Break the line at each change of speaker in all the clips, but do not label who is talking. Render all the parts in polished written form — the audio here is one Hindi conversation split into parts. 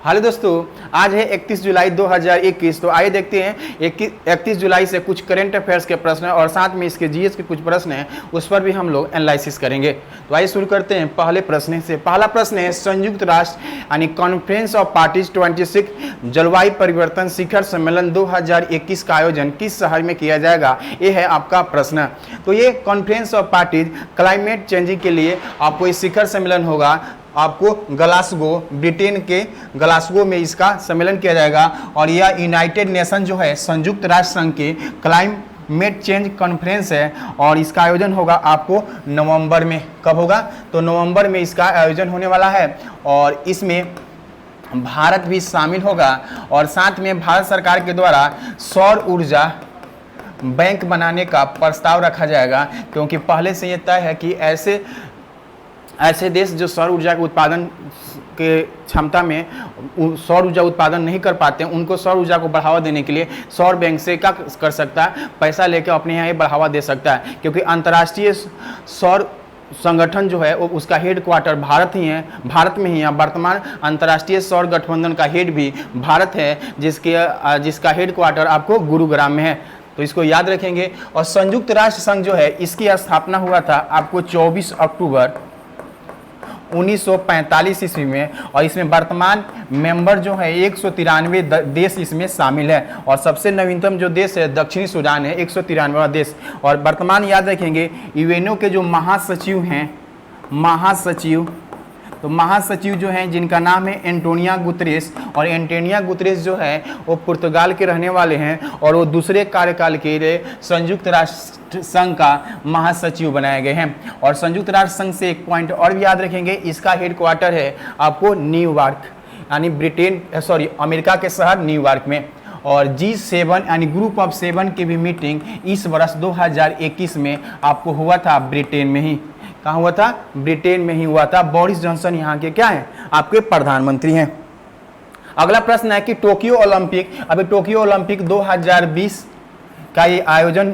हेलो दोस्तों, आज है 31 जुलाई 2021। तो आइए देखते हैं 31 जुलाई से कुछ करंट अफेयर्स के प्रश्न और साथ में इसके जीएस के कुछ प्रश्न हैं, उस पर भी हम लोग एनालिसिस करेंगे। तो आइए शुरू करते हैं पहले प्रश्न से। पहला प्रश्न है, संयुक्त राष्ट्र यानी कॉन्फ्रेंस ऑफ पार्टीज 26 जलवायु परिवर्तन शिखर सम्मेलन 2021 का आयोजन किस शहर में किया जाएगा? ये है आपका प्रश्न। तो ये conference of parties climate changing के लिए आपको इस शिखर सम्मेलन होगा, आपको ग्लासगो, ब्रिटेन के ग्लासगो में इसका सम्मेलन किया जाएगा। और यह यूनाइटेड नेशन जो है, संयुक्त राष्ट्र संघ के क्लाइमेट चेंज कॉन्फ्रेंस है और इसका आयोजन होगा आपको नवंबर में। कब होगा? तो नवंबर में इसका आयोजन होने वाला है और इसमें भारत भी शामिल होगा। और साथ में भारत सरकार के द्वारा सौर ऊर्जा बैंक बनाने का प्रस्ताव रखा जाएगा, क्योंकि पहले से ये तय है कि ऐसे देश जो सौर ऊर्जा के उत्पादन के क्षमता में सौर ऊर्जा उत्पादन नहीं कर पाते हैं, उनको सौर ऊर्जा को बढ़ावा देने के लिए सौर बैंक से क्या कर सकता है? पैसा लेकर अपने यहाँ ये बढ़ावा दे सकता है, क्योंकि अंतर्राष्ट्रीय सौर संगठन जो है वो उसका हेड क्वार्टर भारत में ही है। वर्तमान अंतर्राष्ट्रीय सौर गठबंधन का हेड भी भारत है, जिसका हेड क्वार्टर आपको गुरुग्राम में है। तो इसको याद रखेंगे। और संयुक्त राष्ट्र संघ जो है, इसकी स्थापना हुआ था आपको 24 अक्टूबर 1945 ईस्वी में। और इसमें वर्तमान मेंबर जो है 193 देश इसमें शामिल है। और सबसे नवीनतम जो देश है दक्षिणी सूडान है, 193वां देश। और वर्तमान याद रखेंगे यूएनओ के जो महासचिव हैं, तो महासचिव जो हैं जिनका नाम है एंटोनियो गुतेरेस। और एंटोनियो गुतेरेस जो है वो पुर्तगाल के रहने वाले हैं और वो दूसरे कार्यकाल के लिए संयुक्त राष्ट्र संघ का महासचिव बनाए गए हैं। और संयुक्त राष्ट्र संघ से एक पॉइंट और भी याद रखेंगे, इसका हेड क्वार्टर है आपको न्यूयॉर्क यानी अमेरिका के शहर न्यूयॉर्क में। और G7 यानी ग्रुप ऑफ 7 की भी मीटिंग इस वर्ष 2021 में आपको हुआ था ब्रिटेन में ही। कहाँ हुआ था? ब्रिटेन में ही हुआ था। बोरिस जॉनसन यहाँ के क्या हैं? आपके प्रधानमंत्री हैं। अगला प्रश्न है कि टोक्यो ओलंपिक 2020 का ये आयोजन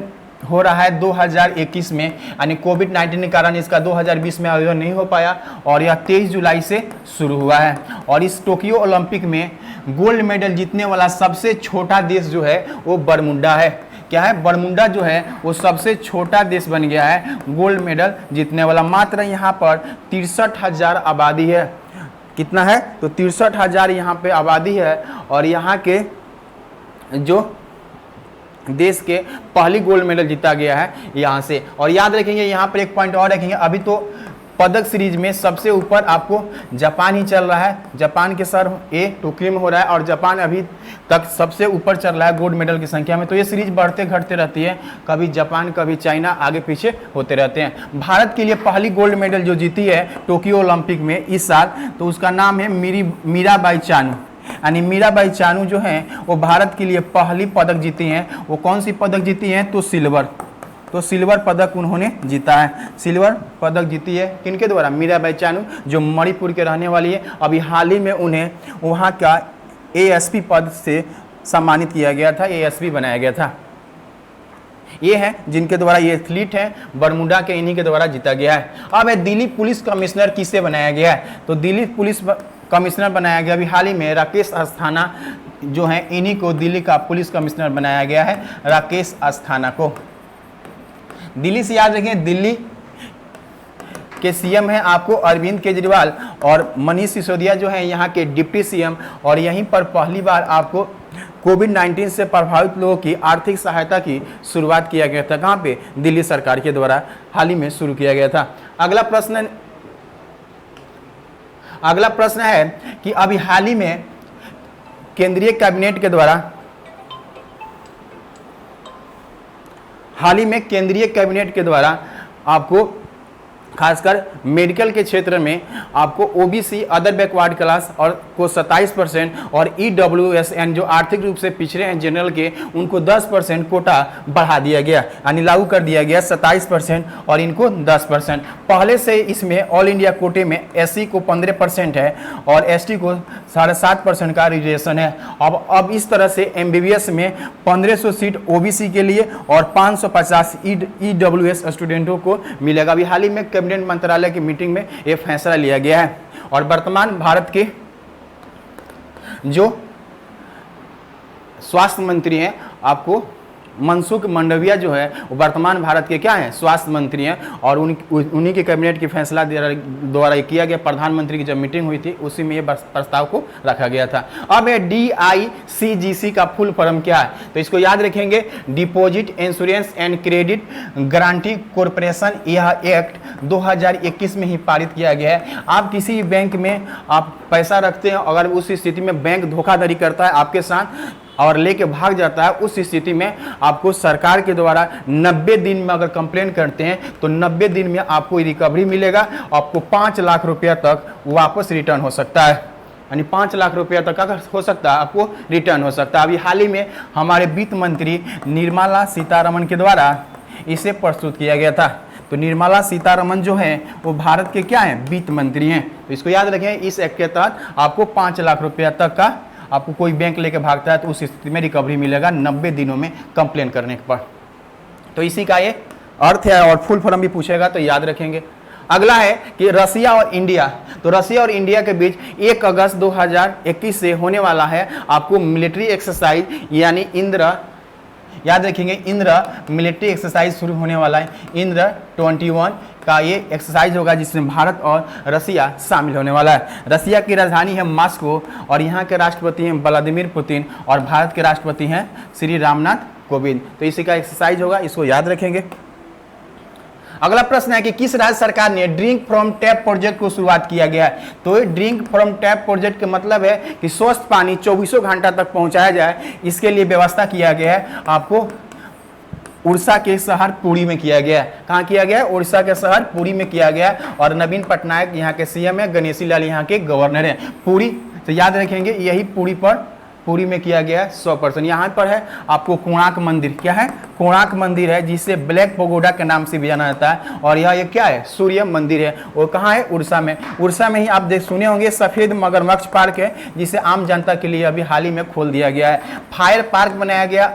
हो रहा है 2021 में, यानी कोविड-19 के कारण इसका 2020 में आयोजन नहीं हो पाया और यह 23 जुलाई से शुरू हुआ है। और इस टोक्यो ओलंपिक में गोल्ड मेडल जीतने वाला सबसे छोटा देश जो है वो बरमुंडा है। क्या है? बरमुंडा जो है वो सबसे छोटा देश बन गया है गोल्ड मेडल जीतने वाला। मात्र यहाँ पर 63,000 आबादी है। कितना है? तो 63,000 यहाँ पे आबादी है। और यहाँ के जो देश के पहली गोल्ड मेडल जीता गया है यहाँ से। और याद रखेंगे यहाँ पर एक पॉइंट और रखेंगे, अभी तो पदक सीरीज में सबसे ऊपर आपको जापान ही चल रहा है। जापान के सर टोक्यो में हो रहा है और जापान अभी तक सबसे ऊपर चल रहा है गोल्ड मेडल की संख्या में। तो ये सीरीज बढ़ते घटते रहती है, कभी जापान कभी चाइना आगे पीछे होते रहते हैं। भारत के लिए पहली गोल्ड मेडल जो जीती है टोक्यो ओलंपिक में इस साल, तो उसका नाम है मीराबाई चानू। यानी मीराबाई चानू जो हैं वो भारत के लिए पहली पदक जीती हैं। वो कौन सी पदक जीती हैं? तो सिल्वर पदक उन्होंने जीता है। सिल्वर पदक जीती है किनके द्वारा? मीराबाई चानू, जो मणिपुर के रहने वाली है। अभी हाल ही में उन्हें वहाँ का एएसपी पद से सम्मानित किया गया था, एएसपी बनाया गया था। ये है जिनके द्वारा ये एथलीट हैं, बरमुंडा के, इन्हीं के द्वारा जीता गया है। अब दिल्ली पुलिस कमिश्नर किसे बनाया गया है? तो दिल्ली पुलिस कमिश्नर बनाया गया अभी हाल ही में राकेश अस्थाना जो हैं, इन्हीं को दिल्ली का पुलिस कमिश्नर बनाया गया है, राकेश अस्थाना को। दिल्ली से याद रखें, दिल्ली के सीएम हैं आपको अरविंद केजरीवाल और मनीष सिसोदिया जो हैं यहाँ के डिप्टी सीएम। और यहीं पर पहली बार आपको कोविड-19 से प्रभावित लोगों की आर्थिक सहायता की शुरुआत किया गया था। कहाँ पे? दिल्ली सरकार के द्वारा हाल ही में शुरू किया गया था। अगला प्रश्न है कि अभी हाल ही में केंद्रीय कैबिनेट के द्वारा आपको खासकर मेडिकल के क्षेत्र में आपको ओबीसी, अदर बैकवर्ड क्लास और को 27% और ईडब्ल्यूएसएन जो आर्थिक रूप से पिछड़े हैं जनरल के, उनको 10% कोटा बढ़ा दिया गया, यानी लागू कर दिया गया 27% और इनको 10%। पहले से इसमें ऑल इंडिया कोटे में एससी को 15% है और एसटी को 7.5% का रिजर्वेशन है। अब इस तरह से एमबीबीएस में 1500 सीट ओबीसी के लिए और 550 ईडब्ल्यूएस स्टूडेंटों को मिलेगा। अभी हाल ही में कैबिनेट मंत्रालय की मीटिंग में ये फैसला लिया गया है। और वर्तमान भारत के जो स्वास्थ्य मंत्री हैं आपको मनसुख मंडाविया जो है वो वर्तमान भारत के क्या हैं, स्वास्थ्य मंत्री हैं। और उन्हीं के कैबिनेट की फैसला द्वारा किया गया, प्रधानमंत्री की जब मीटिंग हुई थी उसी में ये प्रस्ताव को रखा गया था। अब ये DICGC का फुल फॉर्म क्या है, तो इसको याद रखेंगे, deposit insurance and credit guarantee corporation. यह एक्ट 2021 में ही पारित किया गया है। आप किसी भी बैंक में आप पैसा रखते हैं, अगर उस स्थिति में बैंक धोखाधड़ी करता है आपके साथ और लेके भाग जाता है, उस स्थिति में आपको सरकार के द्वारा 90 दिन में अगर कंप्लेन करते हैं तो 90 दिन में आपको रिकवरी मिलेगा, आपको 5 लाख रुपया तक वापस रिटर्न हो सकता है, यानी 5 लाख रुपया तक अगर हो सकता है आपको रिटर्न हो सकता है। अभी हाल ही में हमारे वित्त मंत्री निर्मला सीतारमण के द्वारा इसे प्रस्तुत किया गया था। तो निर्मला सीतारमण जो है वो भारत के क्या हैं, वित्त मंत्री हैं। तो इसको याद रखें, इस एक्ट के तहत आपको 5 लाख रुपया तक का आपको कोई बैंक लेके भागता है तो उस स्थिति में रिकवरी मिलेगा 90 दिनों में कंप्लेन करने पर। तो इसी का ये अर्थ है और फुल फॉर्म भी पूछेगा तो याद रखेंगे। अगला है कि रसिया और इंडिया, तो रसिया और इंडिया के बीच 1 अगस्त 2021 से होने वाला है आपको मिलिट्री एक्सरसाइज, यानी इंद्र, याद रखेंगे इंद्र मिलिट्री एक्सरसाइज शुरू होने वाला है। इंद्र 21 का ये एक्सरसाइज होगा जिसमें भारत और रसिया शामिल होने वाला है। रसिया की राजधानी है मॉस्को और यहाँ के राष्ट्रपति हैं व्लादिमीर पुतिन और भारत के राष्ट्रपति हैं श्री रामनाथ कोविंद। तो इसी का एक्सरसाइज होगा, इसको याद रखेंगे। अगला प्रश्न है कि किस राज्य सरकार ने ड्रिंक फ्रॉम टैप प्रोजेक्ट को शुरुआत किया गया है। तो ये ड्रिंक फ्रॉम टैप प्रोजेक्ट का मतलब है कि स्वस्थ पानी 24 घंटा तक पहुंचाया जाए, इसके लिए व्यवस्था किया गया है। आपको उड़ीसा के शहर पुरी में किया गया है। कहाँ किया गया है, उड़ीसा के शहर पुरी में किया गया है। और नवीन पटनायक यहाँ के CM है, गणेशी लाल यहाँ के गवर्नर हैं। पुरी, तो याद रखेंगे यही पुरी में किया गया है 100%। यहाँ पर है आपको कोणार्क मंदिर, क्या है, कोणार्क मंदिर है जिसे ब्लैक पगोडा के नाम से भी जाना जाता है। और यह क्या है, सूर्य मंदिर है। वो कहाँ है, उड़ीसा में। उड़ीसा में ही आप सुने होंगे सफेद मगरमच्छ पार्क है जिसे आम जनता के लिए अभी हाल ही में खोल दिया गया है। फायर पार्क बनाया गया,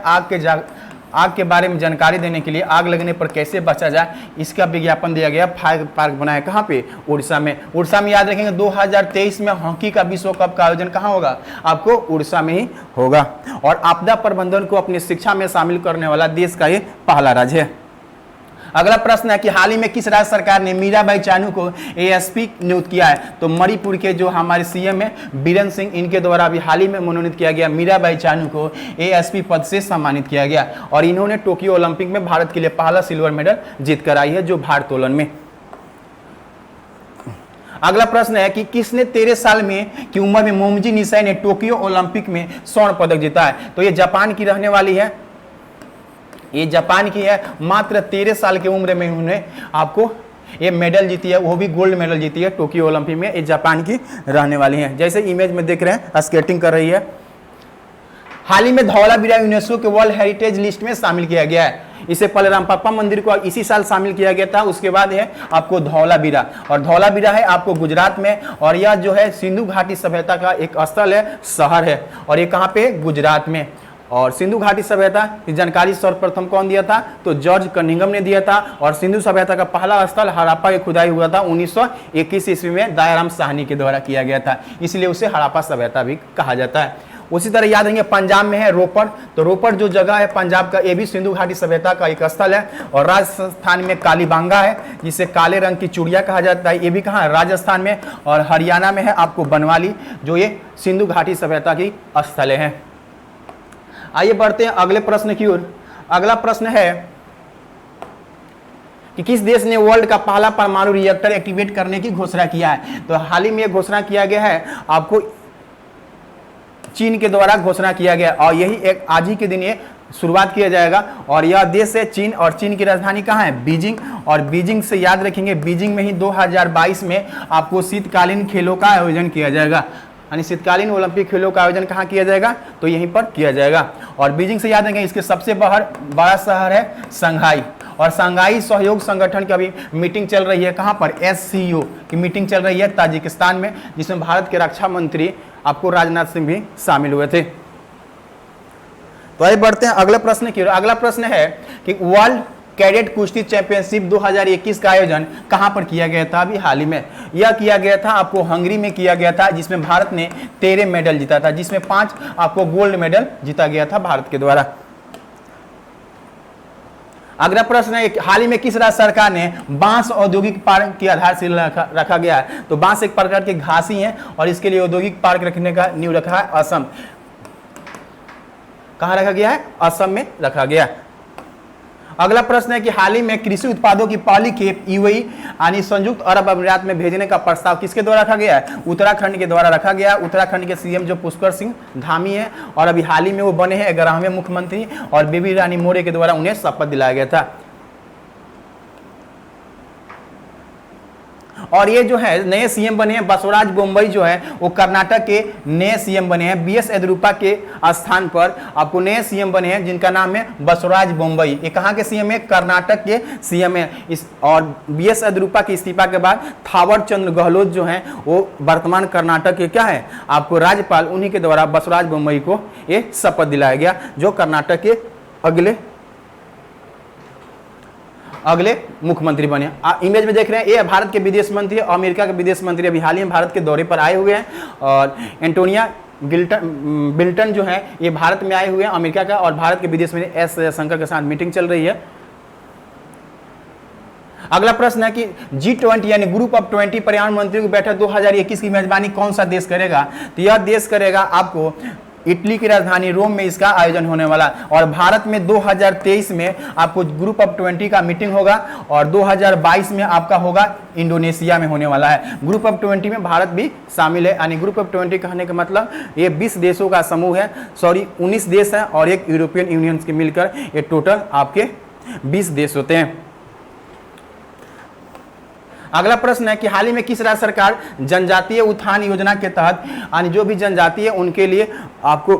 आग के बारे में जानकारी देने के लिए, आग लगने पर कैसे बचा जाए इसका विज्ञापन दिया गया। फायर पार्क बनाया कहाँ पे, उड़ीसा में। उड़ीसा में याद रखेंगे 2023 में हॉकी का विश्व कप का आयोजन कहाँ होगा, आपको उड़ीसा में ही होगा। और आपदा प्रबंधन को अपनी शिक्षा में शामिल करने वाला देश का ये पहला राज्य है। अगला प्रश्न है कि हाल ही में किस राज्य सरकार ने मीराबाई चानू को ASP नियुक्त किया है। तो मणिपुर के जो हमारे CM है बीरेन सिंह, इनके द्वारा अभी हाल ही में मनोनीत किया गया। मीराबाई चानू को ASP पद से सम्मानित किया गया और इन्होंने टोक्यो ओलंपिक में भारत के लिए पहला सिल्वर मेडल जीत कर आई है, जो भारोत्तोलन में। अगला प्रश्न है कि किसने 13 साल में की उम्र में मोमजी निसाई ने टोक्यो ओलंपिक में स्वर्ण पदक जीता है। तो ये जापान की रहने वाली है, ये जापान की है। मात्र 13 साल की उम्र में उन्होंने आपको ये मेडल जीती है, वो भी गोल्ड मेडल जीती है टोक्यो ओलंपिक में। ये जापान की रहने वाली हैं, जैसे इमेज में देख रहे हैं स्केटिंग कर रही है। हाल ही में धौलावीरा यूनेस्को के वर्ल्ड हेरिटेज लिस्ट में शामिल किया गया है। इससे पहले रामपप्पा मंदिर को इसी साल शामिल किया गया था। उसके बाद है आपको धौलावीरा, और धौलावीरा है आपको गुजरात में। और यह जो है सिंधु घाटी सभ्यता का एक स्थल है, शहर है, और ये कहाँ पे, गुजरात में। और सिंधु घाटी सभ्यता की जानकारी सर्वप्रथम कौन दिया था, तो जॉर्ज कनिंघम ने दिया था। और सिंधु सभ्यता का पहला स्थल हड़प्पा की खुदाई हुआ था 1921 ईस्वी में दयाराम साहनी के द्वारा किया गया था, इसलिए उसे हड़प्पा सभ्यता भी कहा जाता है। उसी तरह याद रखेंगे पंजाब में है रोपड़, तो रोपड़ जो जगह है पंजाब का, ये भी सिंधु घाटी सभ्यता का एक स्थल है। और राजस्थान में कालीबांगा है जिसे काले रंग की चूड़िया कहा जाता है, ये भी कहाँ है, राजस्थान में। और हरियाणा में है आपको बनवाली, जो ये सिंधु घाटी सभ्यता की स्थल है। आइए बढ़ते हैं अगले प्रश्न की ओर। अगला प्रश्न है कि किस देश ने वर्ल्ड का पहला परमाणु रिएक्टर एक्टिवेट करने की घोषणा किया है। तो हाल ही में घोषणा किया गया है, आपको चीन के द्वारा घोषणा किया गया, और यही एक आज ही के दिन ये शुरुआत किया जाएगा। और यह देश है चीन, और चीन की राजधानी कहाँ है, बीजिंग। और बीजिंग से याद रखेंगे बीजिंग में ही 2022 में आपको शीतकालीन खेलों का आयोजन किया जाएगा, यानी शीतकालीन ओलंपिक खेलों का आयोजन कहाँ किया जाएगा, तो यहीं पर किया जाएगा। और बीजिंग से याद रखेंगे इसके सबसे बड़ा शहर है शंघाई। और शंघाई सहयोग संगठन की अभी मीटिंग चल रही है, कहाँ पर, SCO की मीटिंग चल रही है ताजिकिस्तान में, जिसमें भारत के रक्षा मंत्री आपको राजनाथ सिंह भी शामिल हुए थे। तो आइए बढ़ते हैं अगले प्रश्न की। अगला प्रश्न है कि वर्ल्ड कैडेट कुश्ती चैंपियनशिप 2021 का आयोजन कहां पर किया गया था? अभी हाल ही में यह किया गया था आपको हंगरी में किया गया था, जिसमें भारत ने 13 मेडल जीता था, जिसमें 5 आपको गोल्ड मेडल जीता गया था भारत के द्वारा। अगला प्रश्न है, हाल ही में किस राज्य सरकार ने बांस औद्योगिक पार्क की आधारशिला रखा गया है? तो बांस एक प्रकार की घासी है और इसके लिए औद्योगिक पार्क रखने का नींव रखा है असम। कहां रखा गया है? असम में रखा गया। अगला प्रश्न है कि हाल ही में कृषि उत्पादों की पहली खेप यूएई यानी संयुक्त अरब अमीरात में भेजने का प्रस्ताव किसके द्वारा रखा गया है? उत्तराखंड के द्वारा रखा गया। उत्तराखंड के सीएम जो पुष्कर सिंह धामी है और अभी हाल ही में वो बने हैं 11वें मुख्यमंत्री और बेबी रानी मौर्य के द्वारा उन्हें शपथ दिलाया गया था। और ये जो है नए सीएम बने हैं बसवराज बोम्मई जो है वो कर्नाटक के नए सीएम बने हैं। बीएस येदियुरप्पा के स्थान पर आपको नए सीएम बने हैं जिनका नाम है बसवराज बोम्मई। ये कहाँ के सीएम है? कर्नाटक के सीएम है। इस और बीएस येदियुरप्पा के इस्तीफा के बाद थावर चंद्र गहलोत जो है वो वर्तमान कर्नाटक के क्या है आपको राज्यपाल, उन्हीं के द्वारा बसवराज बोम्मई को ये शपथ दिलाया गया जो कर्नाटक के अगले मुख्यमंत्री बने। इमेज में देख रहे हैं ये भारत के विदेश मंत्री, अमेरिका के विदेश मंत्री अभी हाल ही में भारत के दौरे पर आए हुए हैं। और एंटोनिया बिल्टन जो है ये भारत में आए हुए हैं अमेरिका का, और भारत के विदेश मंत्री एस जयशंकर के साथ मीटिंग चल रही है। अगला प्रश्न है कि G20 यानी ग्रुप ऑफ 20 पर्यावरण मंत्रियों की बैठक 2021 की मेजबानी कौन सा देश करेगा? तो यह देश करेगा आपको इटली की राजधानी रोम में इसका आयोजन होने वाला। और भारत में 2023 में आपको ग्रुप ऑफ 20 का मीटिंग होगा और 2022 में आपका होगा इंडोनेशिया में होने वाला है। ग्रुप ऑफ 20 में भारत भी शामिल है, यानी ग्रुप ऑफ 20 कहने का मतलब ये 20 देशों का समूह है, 19 देश है और एक यूरोपियन यूनियन के मिलकर ये टोटल आपके 20 देश होते हैं। अगला प्रश्न है कि हाल ही में किस राज्य सरकार जनजातीय उत्थान योजना के तहत यानी जो भी जनजाति है उनके लिए आपको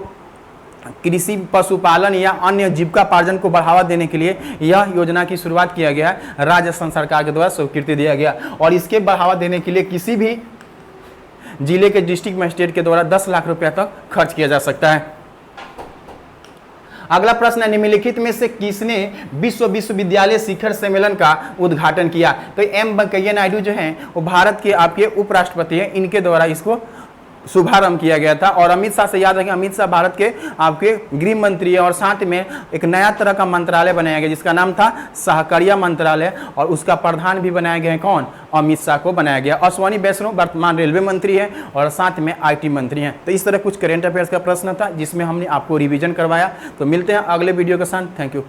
कृषि पशुपालन या अन्य जीविकापार्जन को बढ़ावा देने के लिए यह योजना की शुरुआत किया गया है, राजस्थान सरकार के द्वारा स्वीकृति दिया गया। और इसके बढ़ावा देने के लिए किसी भी जिले के डिस्ट्रिक्ट मजिस्ट्रेट के द्वारा 10 लाख रुपया तक खर्च किया जा सकता है। अगला प्रश्न है निम्नलिखित में से किसने विश्वविद्यालय शिखर सम्मेलन का उद्घाटन किया? तो एम वेंकैया नायडू जो हैं वो भारत के आपके उपराष्ट्रपति हैं, इनके द्वारा इसको शुभारंभ किया गया था। और अमित शाह से याद रखें, अमित शाह भारत के आपके गृह मंत्री है और साथ में एक नया तरह का मंत्रालय बनाया गया जिसका नाम था सहकारिता मंत्रालय, और उसका प्रधान भी बनाया गया है कौन? अमित शाह को बनाया गया। अश्विनी वैष्णव वर्तमान रेलवे मंत्री है और साथ में IT मंत्री हैं। तो इस तरह कुछ करेंट अफेयर्स का प्रश्न था जिसमें हमने आपको रिवीजन करवाया। तो मिलते हैं अगले वीडियो के साथ। Thank you.